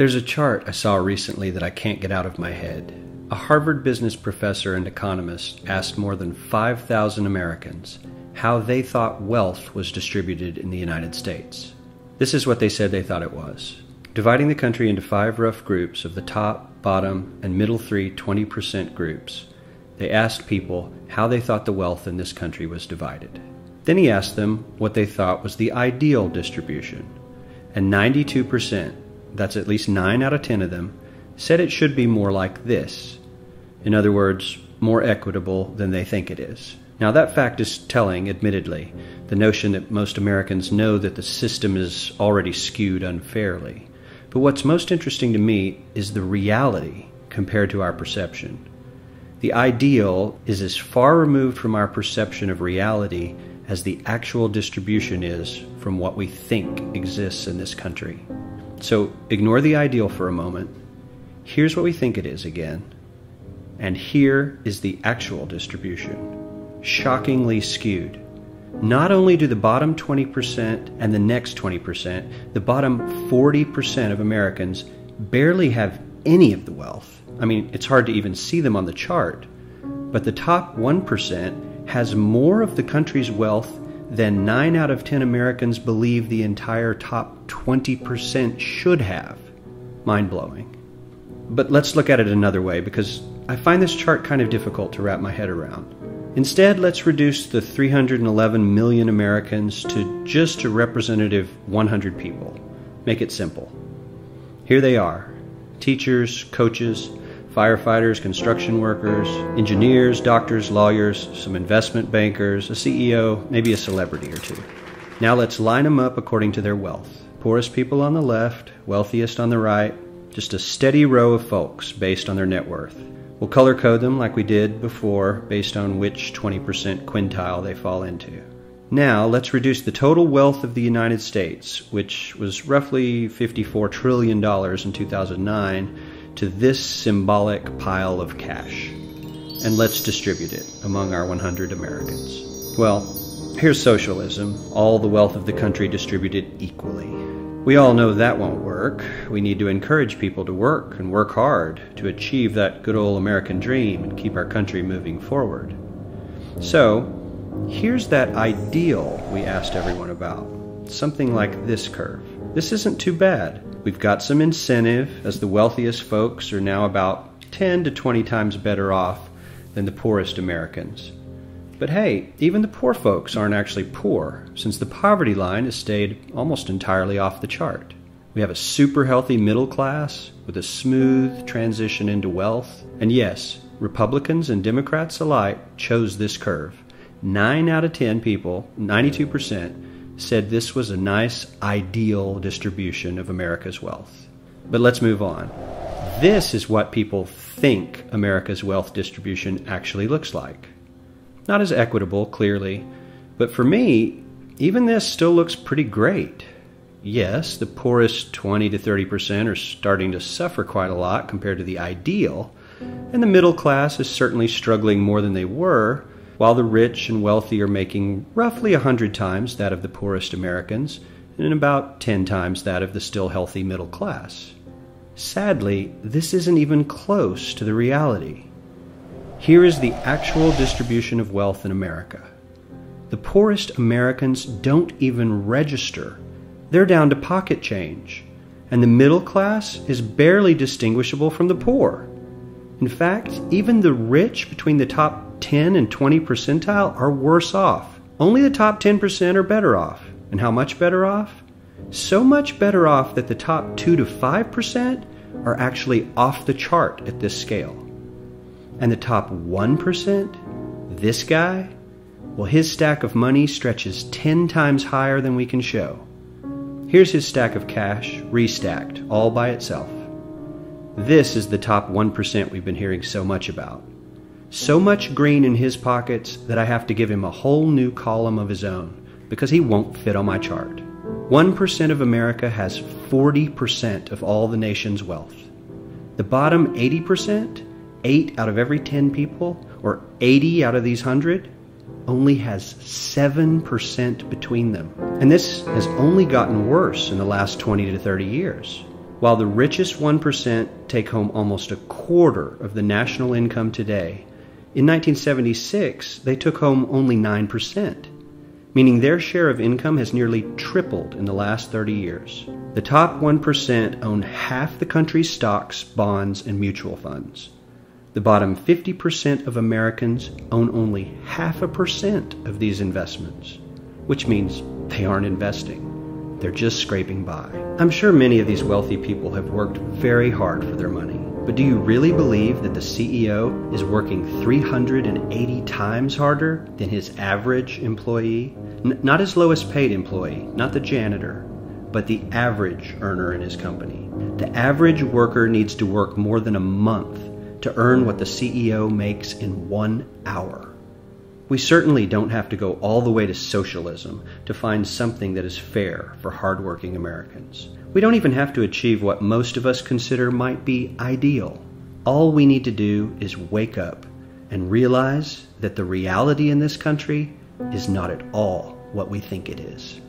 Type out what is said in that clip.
There's a chart I saw recently that I can't get out of my head. A Harvard business professor and economist asked more than 5,000 Americans how they thought wealth was distributed in the United States. This is what they said they thought it was. Dividing the country into 5 rough groups of the top, bottom, and middle 3 20% groups, they asked people how they thought the wealth in this country was divided. Then he asked them what they thought was the ideal distribution. And 92%, that's at least 9 out of 10 of them, said it should be more like this. In other words, more equitable than they think it is. Now that fact is telling, admittedly, the notion that most Americans know that the system is already skewed unfairly. But what's most interesting to me is the reality compared to our perception. The ideal is as far removed from our perception of reality as the actual distribution is from what we think exists in this country. So ignore the ideal for a moment. Here's what we think it is again. And here is the actual distribution. Shockingly skewed. Not only do the bottom 20% and the next 20%, the bottom 40% of Americans barely have any of the wealth. I mean, it's hard to even see them on the chart. But the top 1% has more of the country's wealth than 9 out of 10 Americans believe the entire top 20% should have. Mind-blowing. But let's look at it another way, because I find this chart kind of difficult to wrap my head around. Instead, let's reduce the 311 million Americans to just a representative 100 people. Make it simple. Here they are: teachers, coaches, firefighters, construction workers, engineers, doctors, lawyers, some investment bankers, a CEO, maybe a celebrity or two. Now let's line them up according to their wealth. Poorest people on the left, wealthiest on the right, just a steady row of folks based on their net worth. We'll color code them like we did before based on which 20% quintile they fall into. Now let's reduce the total wealth of the United States, which was roughly $54 trillion in 2009, to this symbolic pile of cash. And let's distribute it among our 100 Americans. Well, here's socialism, all the wealth of the country distributed equally. We all know that won't work. We need to encourage people to work and work hard to achieve that good old American dream and keep our country moving forward. So, here's that ideal we asked everyone about. Something like this curve. This isn't too bad. We've got some incentive, as the wealthiest folks are now about 10 to 20 times better off than the poorest Americans. But hey, even the poor folks aren't actually poor, since the poverty line has stayed almost entirely off the chart. We have a super healthy middle class with a smooth transition into wealth. And yes, Republicans and Democrats alike chose this curve. 9 out of 10 people, 92%, said this was a nice, ideal distribution of America's wealth. But let's move on. This is what people think America's wealth distribution actually looks like. Not as equitable, clearly, but for me, even this still looks pretty great. Yes, the poorest 20 to 30% are starting to suffer quite a lot compared to the ideal, and the middle class is certainly struggling more than they were, while the rich and wealthy are making roughly 100 times that of the poorest Americans, and about 10 times that of the still healthy middle class. Sadly, this isn't even close to the reality. Here is the actual distribution of wealth in America. The poorest Americans don't even register. They're down to pocket change, and the middle class is barely distinguishable from the poor. In fact, even the rich between the top 10 and 20 percentile are worse off. Only the top 10% are better off. And how much better off? So much better off that the top 2 to 5% are actually off the chart at this scale. And the top 1%, this guy, well, his stack of money stretches 10 times higher than we can show. Here's his stack of cash, restacked, all by itself. This is the top 1% we've been hearing so much about. So much green in his pockets that I have to give him a whole new column of his own, because he won't fit on my chart. 1% of America has 40% of all the nation's wealth. The bottom 80%, 8 out of every 10 people, or 80 out of these 100, only has 7% between them. And this has only gotten worse in the last 20 to 30 years. While the richest 1% take home almost a quarter of the national income today, in 1976 they took home only 9%, meaning their share of income has nearly tripled in the last 30 years. The top 1% own half the country's stocks, bonds, and mutual funds. The bottom 50% of Americans own only 0.5% of these investments, which means they aren't investing. They're just scraping by. I'm sure many of these wealthy people have worked very hard for their money, but do you really believe that the CEO is working 380 times harder than his average employee? Not his lowest paid employee, not the janitor, but the average earner in his company. The average worker needs to work more than a month to earn what the CEO makes in 1 hour. We certainly don't have to go all the way to socialism to find something that is fair for hardworking Americans. We don't even have to achieve what most of us consider might be ideal. All we need to do is wake up and realize that the reality in this country is not at all what we think it is.